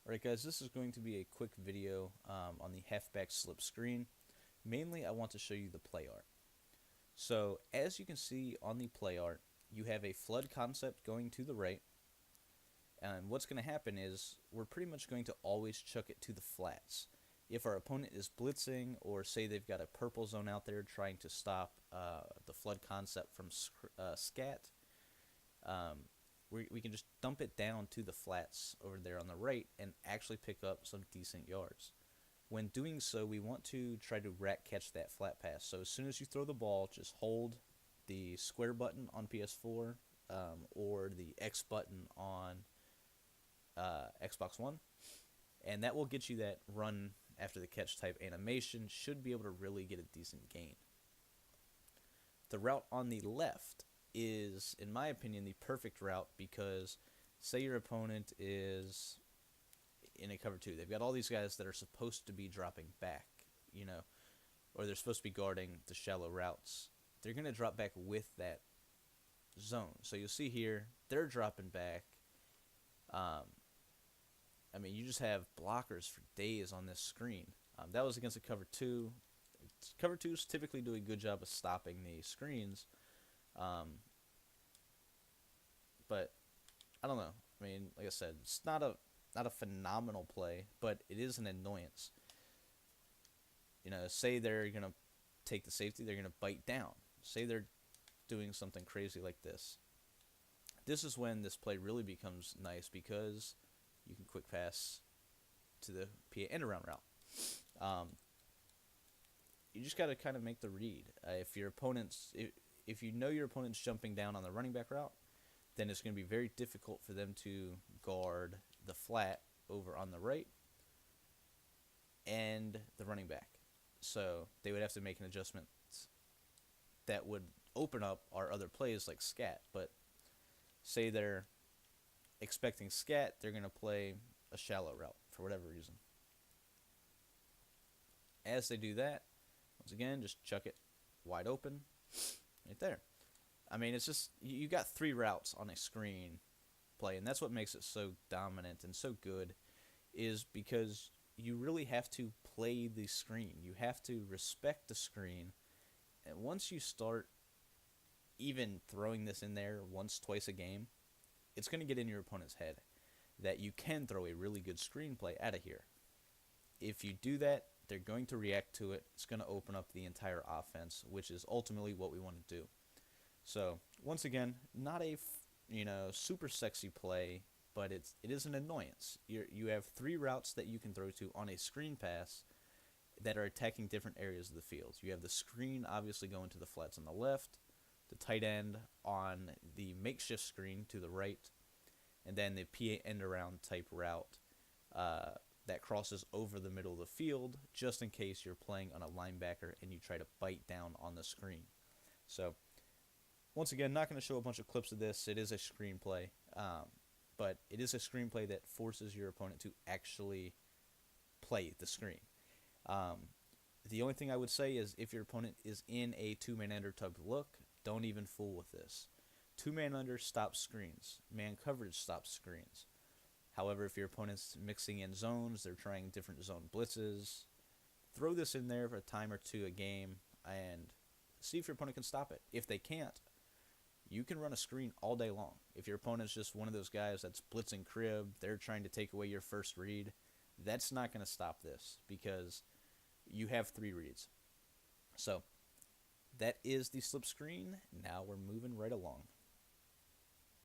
Alright guys, this is going to be a quick video on the halfback slip screen. Mainly I want to show you the play art. So as you can see on the play art, you have a flood concept going to the right, and what's going to happen is we're pretty much going to always chuck it to the flats. If our opponent is blitzing, or say they've got a purple zone out there trying to stop the flood concept from scat, we can just dump it down to the flats over there on the right and actually pick up some decent yards. When doing so, we want to try to rat catch that flat pass. So as soon as you throw the ball, just hold the square button on PS4 or the X button on Xbox One, and that will get you that run after the catch type animation. Should be able to really get a decent gain. The route on the left is, in my opinion, the perfect route because say your opponent is in a cover 2. They've got all these guys that are supposed to be dropping back, or they're supposed to be guarding the shallow routes. They're going to drop back with that zone. So you'll see here, they're dropping back. You just have blockers for days on this screen. That was against a cover 2. Cover 2s typically do a good job of stopping the screens. But I don't know. Like I said, it's not a phenomenal play, but it is an annoyance. Say they're gonna take the safety, they're gonna bite down. Say they're doing something crazy like this. This is when this play really becomes nice because you can quick pass to the PA end around route. You just got to kind of make the read. If you know your opponent's jumping down on the running back route, then it's going to be very difficult for them to guard the flat over on the right and the running back. So they would have to make an adjustment that would open up our other plays like scat. But say they're expecting scat, they're going to play a shallow route for whatever reason. As they do that, once again, just chuck it wide open right there. It's just, you got 3 routes on a screen play, and that's what makes it so dominant and so good, is because you really have to play the screen. You have to respect the screen, and once you start even throwing this in there once, twice a game, it's going to get in your opponent's head that you can throw a really good screenplay out of here. If you do that, they're going to react to it. It's going to open up the entire offense, which is ultimately what we want to do. So, once again, not a super sexy play, but it is an annoyance. You have 3 routes that you can throw to on a screen pass that are attacking different areas of the field. You have the screen obviously going to the flats on the left, the tight end on the makeshift screen to the right, and then the PA end around type route that crosses over the middle of the field, just in case you're playing on a linebacker and you try to bite down on the screen. So, once again, not going to show a bunch of clips of this. It is a screenplay, but it is a screenplay that forces your opponent to actually play the screen. The only thing I would say is if your opponent is in a 2-man under type look, don't even fool with this. 2-man under stops screens. Man coverage stops screens. However, if your opponent's mixing in zones, they're trying different zone blitzes, throw this in there for a time or 2 a game and see if your opponent can stop it. If they can't, you can run a screen all day long. If your opponent's just one of those guys that's blitzing crib, they're trying to take away your first read, that's not going to stop this because you have 3 reads. So that is the slip screen. Now we're moving right along.